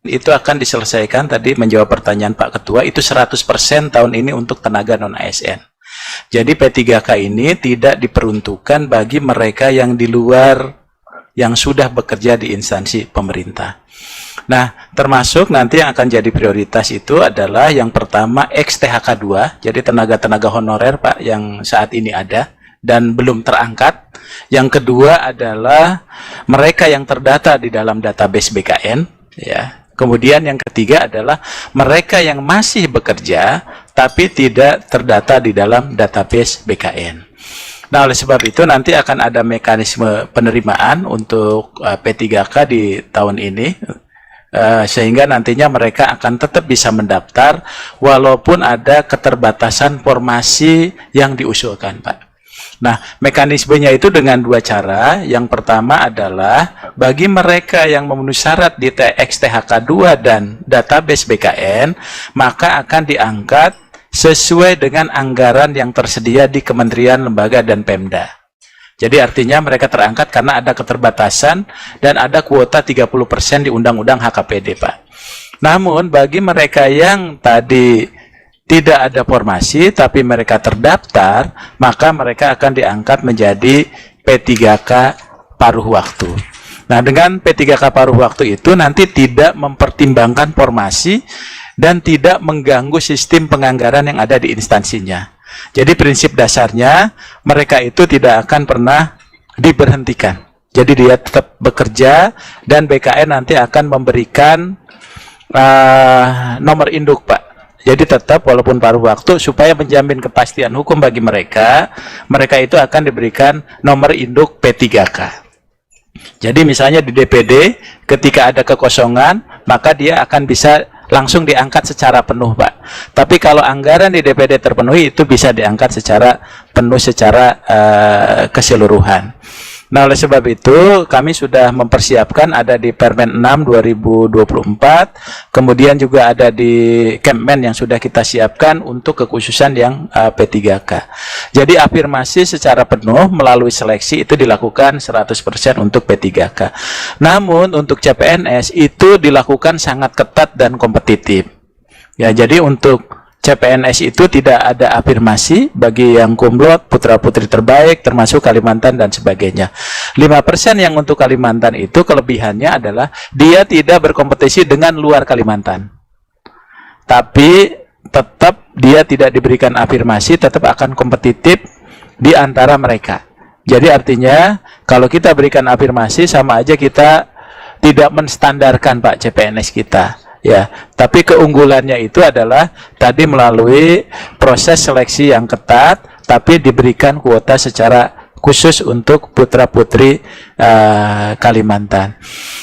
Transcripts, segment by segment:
itu akan diselesaikan, tadi menjawab pertanyaan Pak Ketua, itu 100% tahun ini untuk tenaga non-ASN. Jadi P3K ini tidak diperuntukkan bagi mereka yang di luar, yang sudah bekerja di instansi pemerintah. Nah, termasuk nanti yang akan jadi prioritas itu adalah yang pertama ex-THK 2, jadi tenaga-tenaga honorer Pak yang saat ini ada dan belum terangkat. Yang kedua adalah mereka yang terdata di dalam database BKN, ya. Kemudian yang ketiga adalah mereka yang masih bekerja tapi tidak terdata di dalam database BKN. Nah, oleh sebab itu nanti akan ada mekanisme penerimaan untuk P3K di tahun ini, sehingga nantinya mereka akan tetap bisa mendaftar walaupun ada keterbatasan formasi yang diusulkan, Pak. Nah, mekanismenya itu dengan dua cara. Yang pertama adalah bagi mereka yang memenuhi syarat di THK 2 dan database BKN, maka akan diangkat sesuai dengan anggaran yang tersedia di kementerian, lembaga, dan Pemda. Jadi artinya mereka terangkat karena ada keterbatasan dan ada kuota 30% di Undang-Undang HKPD, Pak. Namun bagi mereka yang tadi tidak ada formasi tapi mereka terdaftar, maka mereka akan diangkat menjadi P3K paruh waktu. Nah, dengan P3K paruh waktu itu nanti tidak mempertimbangkan formasi dan tidak mengganggu sistem penganggaran yang ada di instansinya. Jadi prinsip dasarnya mereka itu tidak akan pernah diberhentikan. Jadi dia tetap bekerja dan BKN nanti akan memberikan nomor induk, Pak. Jadi tetap walaupun paruh waktu supaya menjamin kepastian hukum bagi mereka, mereka itu akan diberikan nomor induk P3K. Jadi misalnya di DPD ketika ada kekosongan, maka dia akan bisa langsung diangkat secara penuh, Pak. Tapi kalau anggaran di DPD terpenuhi, itu bisa diangkat secara penuh, secara keseluruhan. Nah, oleh sebab itu kami sudah mempersiapkan, ada di Permen 6 2024, kemudian juga ada di Kemmen yang sudah kita siapkan untuk kekhususan yang P3K. Jadi afirmasi secara penuh melalui seleksi itu dilakukan 100% untuk P3K. Namun untuk CPNS itu dilakukan sangat ketat dan kompetitif. Ya, jadi untuk CPNS itu tidak ada afirmasi bagi yang kumlot, putra-putri terbaik, termasuk Kalimantan dan sebagainya. 5% yang untuk Kalimantan itu kelebihannya adalah dia tidak berkompetisi dengan luar Kalimantan. Tapi tetap dia tidak diberikan afirmasi, tetap akan kompetitif di antara mereka. Jadi artinya kalau kita berikan afirmasi sama aja kita tidak menstandarkan, Pak, CPNS kita. Ya, tapi keunggulannya itu adalah tadi melalui proses seleksi yang ketat, tapi diberikan kuota secara khusus untuk putra-putri Kalimantan.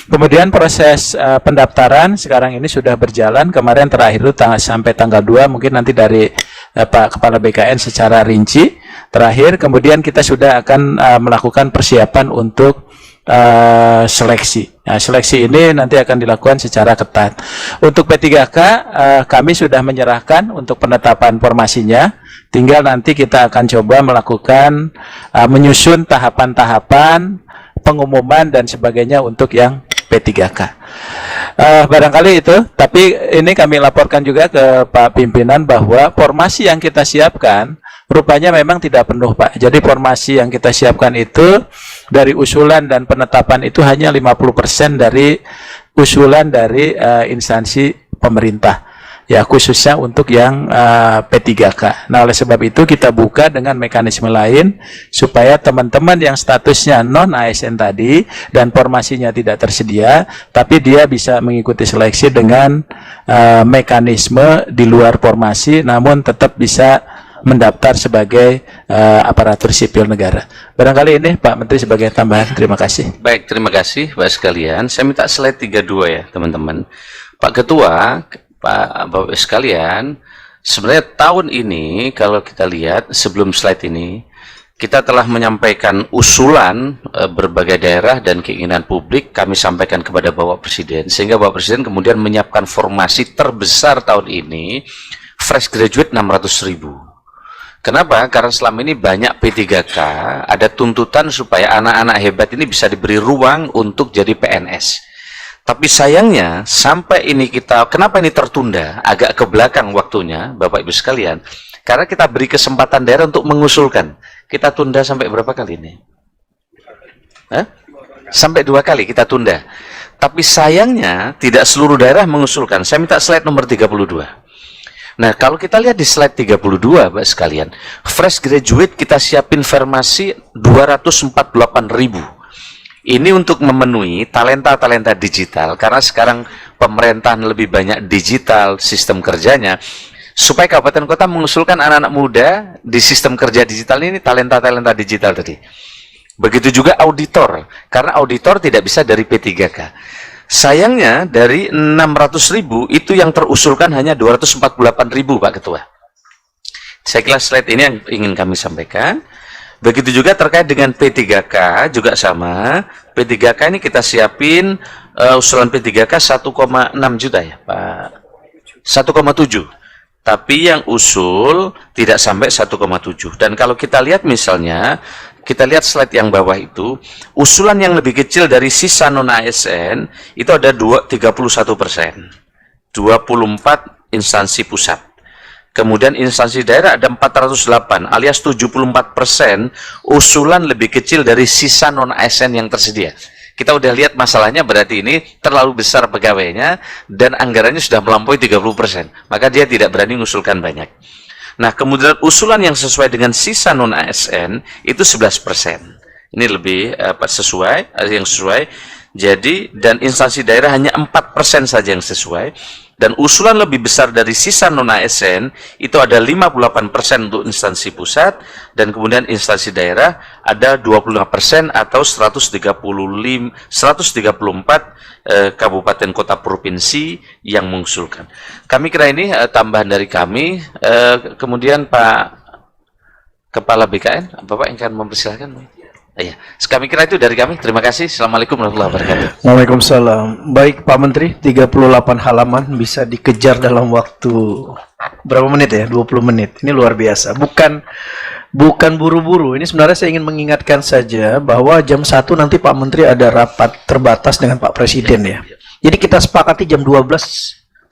Kemudian proses pendaftaran sekarang ini sudah berjalan, kemarin terakhir itu sampai tanggal 2, mungkin nanti dari Pak Kepala BKN secara rinci terakhir, kemudian kita sudah akan melakukan persiapan untuk seleksi. Nah, seleksi ini nanti akan dilakukan secara ketat. Untuk P3K kami sudah menyerahkan untuk penetapan formasinya. Tinggal nanti kita akan coba melakukan menyusun tahapan-tahapan pengumuman dan sebagainya untuk yang P3K. Barangkali itu, tapi ini kami laporkan juga ke Pak Pimpinan bahwa formasi yang kita siapkan rupanya memang tidak penuh, Pak. Jadi formasi yang kita siapkan itu dari usulan dan penetapan itu hanya 50% dari usulan dari instansi pemerintah. Ya, khususnya untuk yang P3K. Nah, oleh sebab itu kita buka dengan mekanisme lain supaya teman-teman yang statusnya non-ASN tadi dan formasinya tidak tersedia, tapi dia bisa mengikuti seleksi dengan mekanisme di luar formasi, namun tetap bisa mendaftar sebagai aparatur sipil negara. Barangkali ini Pak Menteri sebagai tambahan. Terima kasih. Baik, terima kasih Bapak sekalian. Saya minta slide 32 ya teman-teman. Pak Ketua, Bapak sekalian, sebenarnya tahun ini kalau kita lihat sebelum slide ini, kita telah menyampaikan usulan berbagai daerah dan keinginan publik kami sampaikan kepada Bapak Presiden, sehingga Bapak Presiden kemudian menyiapkan formasi terbesar tahun ini, fresh graduate 600.000. Kenapa? Karena selama ini banyak P3K, ada tuntutan supaya anak-anak hebat ini bisa diberi ruang untuk jadi PNS. Tapi sayangnya sampai ini kenapa ini tertunda agak ke belakang waktunya, Bapak Ibu sekalian? Karena kita beri kesempatan daerah untuk mengusulkan. Kita tunda sampai berapa kali ini? Sampai 2 kali kita tunda. Tapi sayangnya tidak seluruh daerah mengusulkan. Saya minta slide nomor 32. Nah, kalau kita lihat di slide 32, Bapak sekalian, fresh graduate kita siapin formasi 248.000. Ini untuk memenuhi talenta-talenta digital, karena sekarang pemerintahan lebih banyak digital sistem kerjanya, supaya kabupaten kota mengusulkan anak-anak muda di sistem kerja digital ini, talenta-talenta digital tadi. Begitu juga auditor, karena auditor tidak bisa dari P3K. Sayangnya dari 600.000 itu yang terusulkan hanya 248.000, Pak Ketua. Saya kira slide ini yang ingin kami sampaikan. Begitu juga terkait dengan P3K juga sama. P3K ini kita siapin usulan P3K 1,6 juta ya Pak. 1,7. Tapi yang usul tidak sampai 1,7. Dan kalau kita lihat misalnya, kita lihat slide yang bawah itu, usulan yang lebih kecil dari sisa non-ASN itu ada 31%. 24 instansi pusat. Kemudian instansi daerah ada 408, alias 74% usulan lebih kecil dari sisa non-ASN yang tersedia. Kita udah lihat masalahnya, berarti ini terlalu besar pegawainya dan anggarannya sudah melampaui 30%. Maka dia tidak berani mengusulkan banyak. Nah, kemudian usulan yang sesuai dengan sisa non-ASN itu 11%. Ini lebih sesuai, yang sesuai. Jadi, dan instansi daerah hanya 4% saja yang sesuai. Dan usulan lebih besar dari sisa non-ASN itu ada 58% untuk instansi pusat, dan kemudian instansi daerah ada 25% atau 134 kabupaten kota provinsi yang mengusulkan. Kami kira ini tambahan dari kami. Kemudian Pak Kepala BKN, Bapak yang akan mempersilahkan. Ya, kami kira itu dari kami. Terima kasih. Assalamualaikum warahmatullahi wabarakatuh. Waalaikumsalam. Baik Pak Menteri, 38 halaman bisa dikejar dalam waktu berapa menit ya? 20 menit. Ini luar biasa. Bukan buru-buru. Ini sebenarnya saya ingin mengingatkan saja bahwa jam 1 nanti Pak Menteri ada rapat terbatas dengan Pak Presiden ya. Jadi kita sepakati jam 12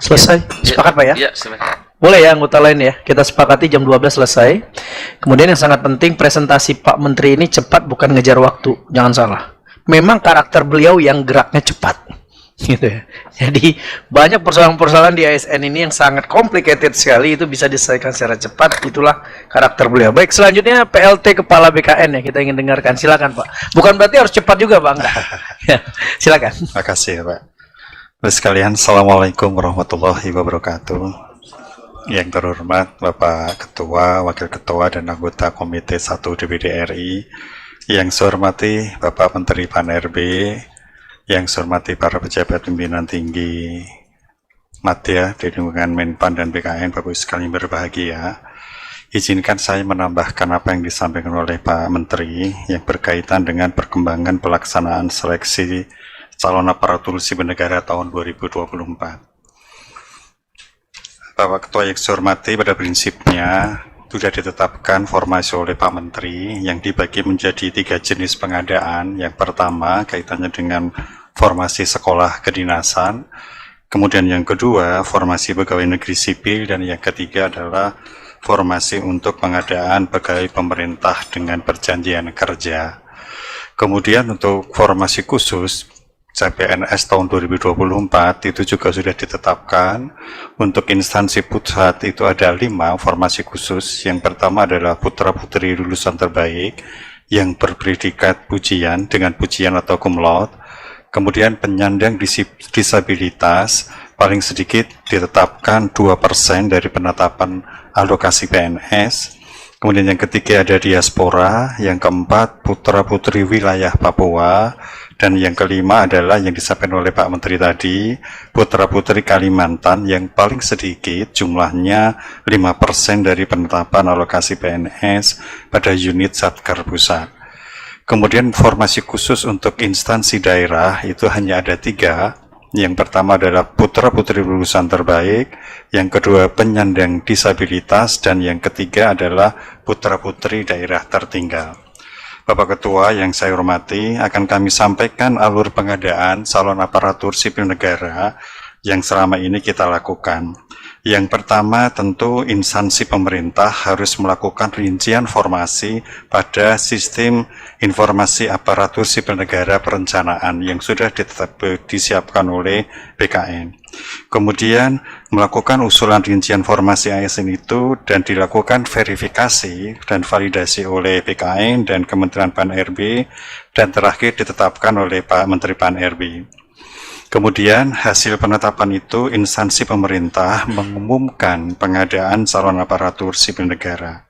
selesai. Sepakat Pak ya? Iya, silakan. Boleh ya anggota lain ya, kita sepakati jam 12 selesai. Kemudian yang sangat penting, presentasi Pak Menteri ini cepat, bukan ngejar waktu, jangan salah. Memang karakter beliau yang geraknya cepat, gitu ya. Jadi banyak persoalan-persoalan di ASN ini yang sangat complicated sekali, itu bisa diselesaikan secara cepat, itulah karakter beliau. Baik, selanjutnya PLT Kepala BKN ya, kita ingin dengarkan, silakan Pak. Bukan berarti harus cepat juga Pak, enggak. Ya, silakan. Terima kasih Pak. Terus sekalian, Assalamualaikum warahmatullahi wabarakatuh. Yang terhormat Bapak Ketua, Wakil Ketua, dan anggota Komite 1 DPD RI, yang saya hormati Bapak Menteri Pan-RB, yang saya hormati para pejabat pimpinan tinggi Madya di lingkungan Menpan dan BKN, Bapak Ibu sekalian berbahagia. Izinkan saya menambahkan apa yang disampaikan oleh Pak Menteri yang berkaitan dengan perkembangan pelaksanaan seleksi calon aparatur sipil negara tahun 2024. Bapak Ketua yang saya hormati, pada prinsipnya sudah ditetapkan formasi oleh Pak Menteri yang dibagi menjadi 3 jenis pengadaan. Yang pertama kaitannya dengan formasi sekolah kedinasan, kemudian yang kedua formasi pegawai negeri sipil, dan yang ketiga adalah formasi untuk pengadaan pegawai pemerintah dengan perjanjian kerja. Kemudian untuk formasi khusus CPNS tahun 2024 itu juga sudah ditetapkan. Untuk instansi pusat itu ada 5 formasi khusus. Yang pertama adalah putra-putri lulusan terbaik yang berpredikat pujian dengan pujian atau cum laude. Kemudian penyandang disabilitas paling sedikit ditetapkan 2% dari penetapan alokasi PNS. Kemudian yang ketiga ada diaspora, yang keempat putra-putri wilayah Papua, dan yang kelima adalah yang disampaikan oleh Pak Menteri tadi, putra-putri Kalimantan yang paling sedikit jumlahnya 5% dari penetapan alokasi PNS pada unit Satker Pusat. Kemudian formasi khusus untuk instansi daerah itu hanya ada 3. Yang pertama adalah putra-putri lulusan terbaik, yang kedua penyandang disabilitas, dan yang ketiga adalah putra-putri daerah tertinggal. Bapak Ketua yang saya hormati, akan kami sampaikan alur pengadaan calon aparatur sipil negara yang selama ini kita lakukan. Yang pertama, tentu instansi pemerintah harus melakukan rincian formasi pada sistem informasi aparatur sipil negara perencanaan yang sudah disiapkan oleh BKN. Kemudian melakukan usulan rincian formasi ASN itu dan dilakukan verifikasi dan validasi oleh BKN dan Kementerian Pan-RB, dan terakhir ditetapkan oleh Pak Menteri Pan-RB. Kemudian hasil penetapan itu instansi pemerintah mengumumkan pengadaan calon aparatur sipil negara.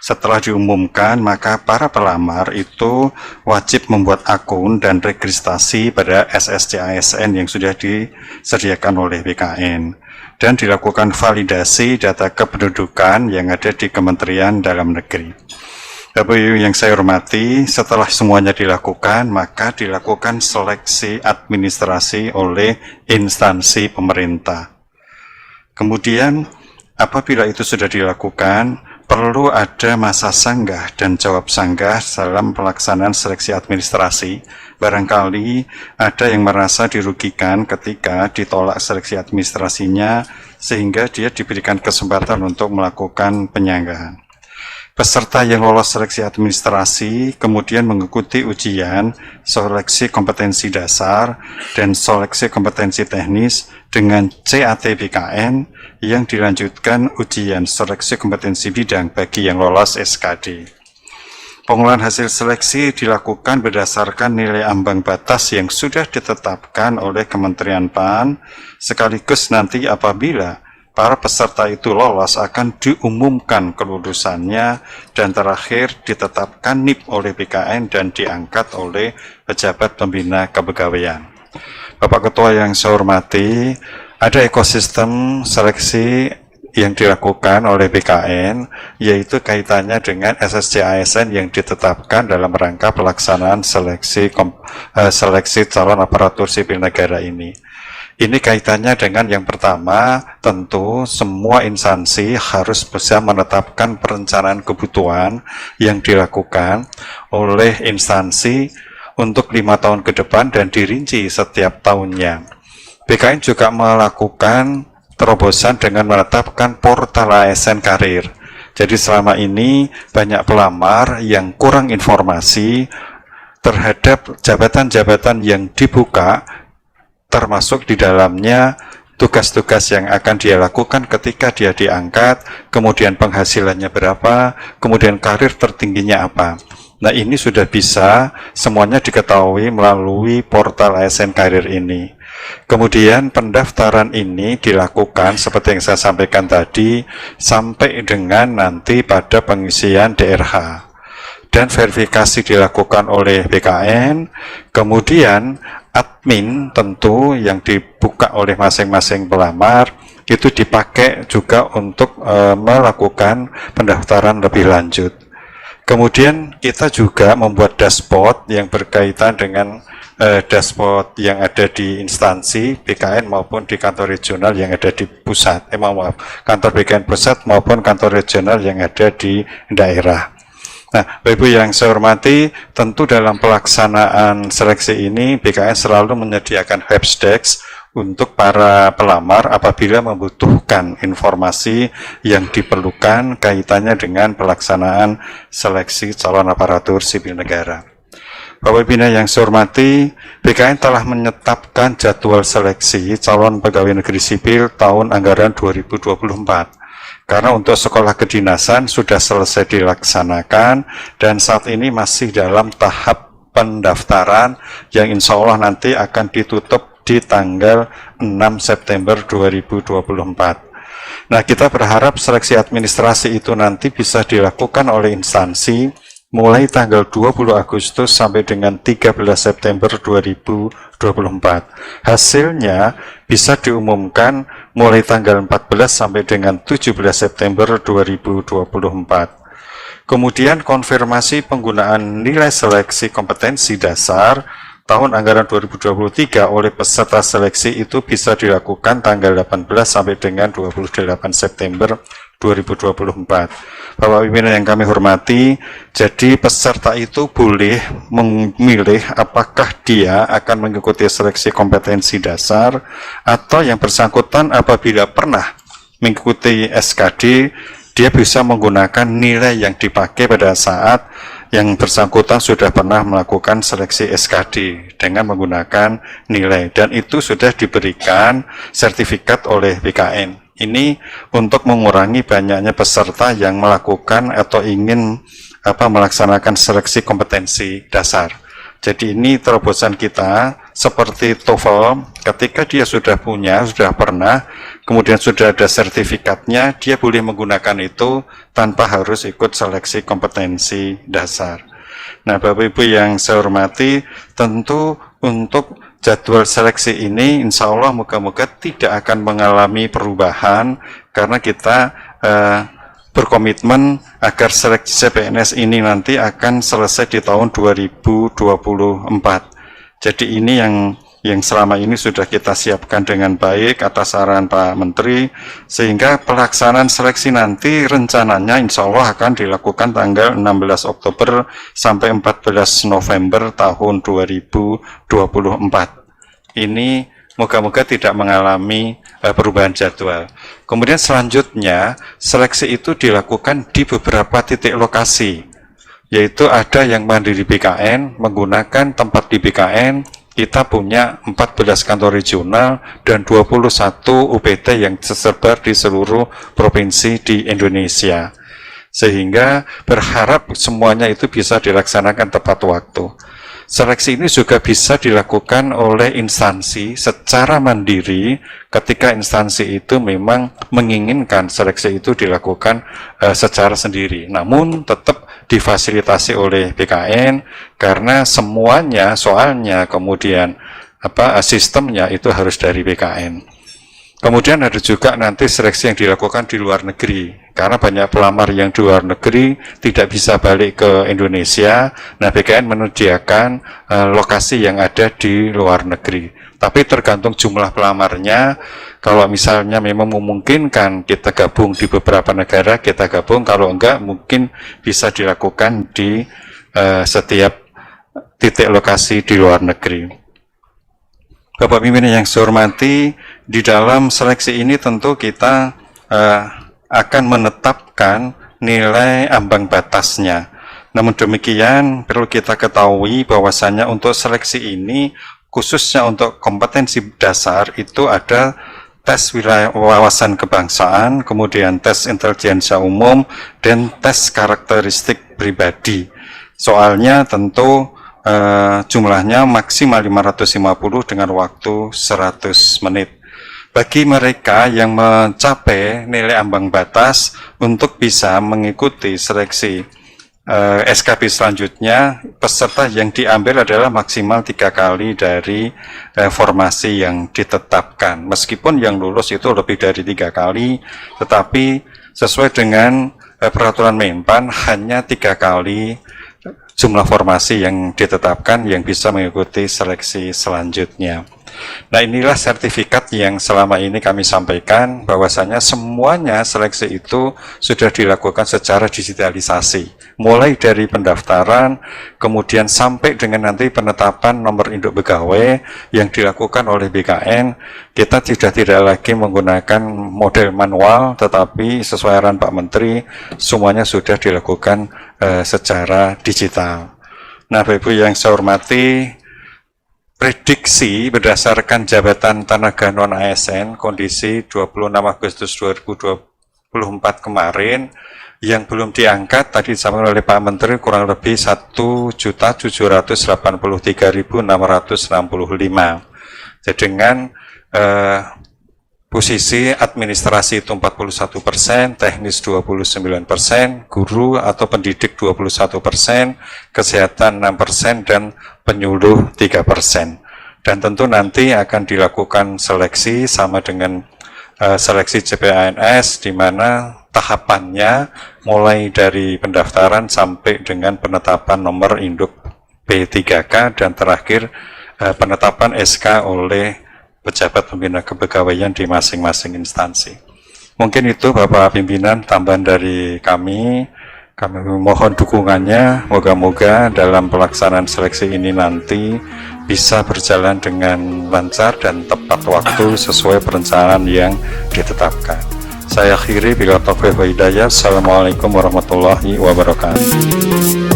Setelah diumumkan, maka para pelamar itu wajib membuat akun dan registrasi pada SSC ASN yang sudah disediakan oleh BKN dan dilakukan validasi data kependudukan yang ada di Kementerian Dalam Negeri. Bapak Ibu yang saya hormati, setelah semuanya dilakukan, maka dilakukan seleksi administrasi oleh instansi pemerintah. Kemudian, apabila itu sudah dilakukan, perlu ada masa sanggah dan jawab sanggah dalam pelaksanaan seleksi administrasi. Barangkali ada yang merasa dirugikan ketika ditolak seleksi administrasinya, sehingga dia diberikan kesempatan untuk melakukan penyanggahan. Peserta yang lolos seleksi administrasi kemudian mengikuti ujian seleksi kompetensi dasar dan seleksi kompetensi teknis dengan CAT BKN yang dilanjutkan ujian seleksi kompetensi bidang bagi yang lolos SKD. Pengolahan hasil seleksi dilakukan berdasarkan nilai ambang batas yang sudah ditetapkan oleh Kementerian PAN, sekaligus nanti apabila para peserta itu lolos akan diumumkan kelulusannya dan terakhir ditetapkan NIP oleh BKN dan diangkat oleh pejabat pembina kepegawaian. Bapak Ketua yang saya hormati, ada ekosistem seleksi yang dilakukan oleh BKN, yaitu kaitannya dengan SSC ASN yang ditetapkan dalam rangka pelaksanaan seleksi calon aparatur sipil negara ini. Ini kaitannya dengan yang pertama, tentu semua instansi harus bisa menetapkan perencanaan kebutuhan yang dilakukan oleh instansi untuk 5 tahun ke depan dan dirinci setiap tahunnya. BKN juga melakukan terobosan dengan menetapkan portal ASN karir. Jadi selama ini banyak pelamar yang kurang informasi terhadap jabatan-jabatan yang dibuka, termasuk di dalamnya tugas-tugas yang akan dia lakukan ketika dia diangkat, kemudian penghasilannya berapa, kemudian karir tertingginya apa. Nah, ini sudah bisa semuanya diketahui melalui portal ASN Karir ini. Kemudian pendaftaran ini dilakukan seperti yang saya sampaikan tadi sampai dengan nanti pada pengisian DRH. Dan verifikasi dilakukan oleh BKN, kemudian admin tentu yang dibuka oleh masing-masing pelamar itu dipakai juga untuk melakukan pendaftaran lebih lanjut. Kemudian kita juga membuat dashboard yang berkaitan dengan dashboard yang ada di instansi BKN maupun di kantor regional yang ada di pusat, kantor BKN pusat maupun kantor regional yang ada di daerah. Nah, Bapak Ibu yang saya hormati, tentu dalam pelaksanaan seleksi ini BKN selalu menyediakan helpdesk untuk para pelamar apabila membutuhkan informasi yang diperlukan kaitannya dengan pelaksanaan seleksi calon aparatur sipil negara. Bapak Ibu yang saya hormati, BKN telah menetapkan jadwal seleksi calon pegawai negeri sipil tahun anggaran 2024. Karena untuk sekolah kedinasan sudah selesai dilaksanakan dan saat ini masih dalam tahap pendaftaran yang insya Allah nanti akan ditutup di tanggal 6 September 2024. Nah, kita berharap seleksi administrasi itu nanti bisa dilakukan oleh instansi mulai tanggal 20 Agustus sampai dengan 13 September 2024. Hasilnya bisa diumumkan mulai tanggal 14 sampai dengan 17 September 2024. Kemudian konfirmasi penggunaan nilai seleksi kompetensi dasar tahun anggaran 2023 oleh peserta seleksi itu bisa dilakukan tanggal 18 sampai dengan 28 September 2024. Bapak pimpinan yang kami hormati, jadi peserta itu boleh memilih apakah dia akan mengikuti seleksi kompetensi dasar atau yang bersangkutan apabila pernah mengikuti SKD, dia bisa menggunakan nilai yang dipakai pada saat yang bersangkutan sudah pernah melakukan seleksi SKD dengan menggunakan nilai, dan itu sudah diberikan sertifikat oleh BKN. Ini untuk mengurangi banyaknya peserta yang melakukan atau ingin melaksanakan seleksi kompetensi dasar. Jadi ini terobosan kita seperti TOEFL, ketika dia sudah pernah, kemudian sudah ada sertifikatnya, dia boleh menggunakan itu tanpa harus ikut seleksi kompetensi dasar. Nah, Bapak Ibu yang saya hormati, tentu untuk jadwal seleksi ini insya Allah moga-moga tidak akan mengalami perubahan karena kita berkomitmen agar seleksi CPNS ini nanti akan selesai di tahun 2024. Jadi ini yang selama ini sudah kita siapkan dengan baik atas saran Pak Menteri, sehingga pelaksanaan seleksi nanti rencananya insya Allah akan dilakukan tanggal 16 Oktober sampai 14 November tahun 2024. Ini moga-moga tidak mengalami perubahan jadwal. Kemudian selanjutnya, seleksi itu dilakukan di beberapa titik lokasi, yaitu ada yang mandiri BKN, menggunakan tempat di BKN, kita punya 14 kantor regional dan 21 UPT yang tersebar di seluruh provinsi di Indonesia. Sehingga berharap semuanya itu bisa dilaksanakan tepat waktu. Seleksi ini juga bisa dilakukan oleh instansi secara mandiri ketika instansi itu memang menginginkan seleksi itu dilakukan secara sendiri. Namun tetap difasilitasi oleh BKN karena semuanya soalnya kemudian sistemnya itu harus dari BKN. Kemudian ada juga nanti seleksi yang dilakukan di luar negeri, karena banyak pelamar yang di luar negeri tidak bisa balik ke Indonesia. Nah, BKN menyediakan lokasi yang ada di luar negeri. Tapi tergantung jumlah pelamarnya, kalau misalnya memang memungkinkan kita gabung di beberapa negara, kita gabung, kalau enggak mungkin bisa dilakukan di setiap titik lokasi di luar negeri. Bapak pimpinan yang saya hormati, di dalam seleksi ini tentu kita akan menetapkan nilai ambang batasnya. Namun demikian perlu kita ketahui bahwasanya untuk seleksi ini, khususnya untuk kompetensi dasar itu ada tes wawasan kebangsaan, kemudian tes intelijensia umum, dan tes karakteristik pribadi. Soalnya tentu jumlahnya maksimal 550 dengan waktu 100 menit. Bagi mereka yang mencapai nilai ambang batas untuk bisa mengikuti seleksi SKB selanjutnya, peserta yang diambil adalah maksimal 3 kali dari formasi yang ditetapkan. Meskipun yang lulus itu lebih dari 3 kali, tetapi sesuai dengan peraturan Menpan hanya 3 kali jumlah formasi yang ditetapkan yang bisa mengikuti seleksi selanjutnya. Nah, inilah sertifikat yang selama ini kami sampaikan, bahwasanya semuanya seleksi itu sudah dilakukan secara digitalisasi. Mulai dari pendaftaran, kemudian sampai dengan nanti penetapan nomor induk pegawai yang dilakukan oleh BKN, kita tidak lagi menggunakan model manual, tetapi sesuai arahan Pak Menteri, semuanya sudah dilakukan secara digital. Nah, Bapak Ibu yang saya hormati, prediksi berdasarkan jabatan tenaga non-ASN kondisi 26 Agustus 2024 kemarin yang belum diangkat tadi disampaikan oleh Pak Menteri kurang lebih 1.783.665. Jadi dengan posisi administrasi itu 41%, teknis 29%, guru atau pendidik 21%, kesehatan 6%, dan penyuluh 3%. Dan tentu nanti akan dilakukan seleksi sama dengan seleksi CPNS, di mana tahapannya mulai dari pendaftaran sampai dengan penetapan nomor induk P3K dan terakhir penetapan SK oleh pejabat pembina kepegawaian di masing-masing instansi. Mungkin itu Bapak Pimpinan tambahan dari kami. Kami mohon dukungannya. Moga-moga dalam pelaksanaan seleksi ini nanti bisa berjalan dengan lancar dan tepat waktu sesuai perencanaan yang ditetapkan. Saya akhiri bila taufiq wa hidayah. Assalamualaikum warahmatullahi wabarakatuh.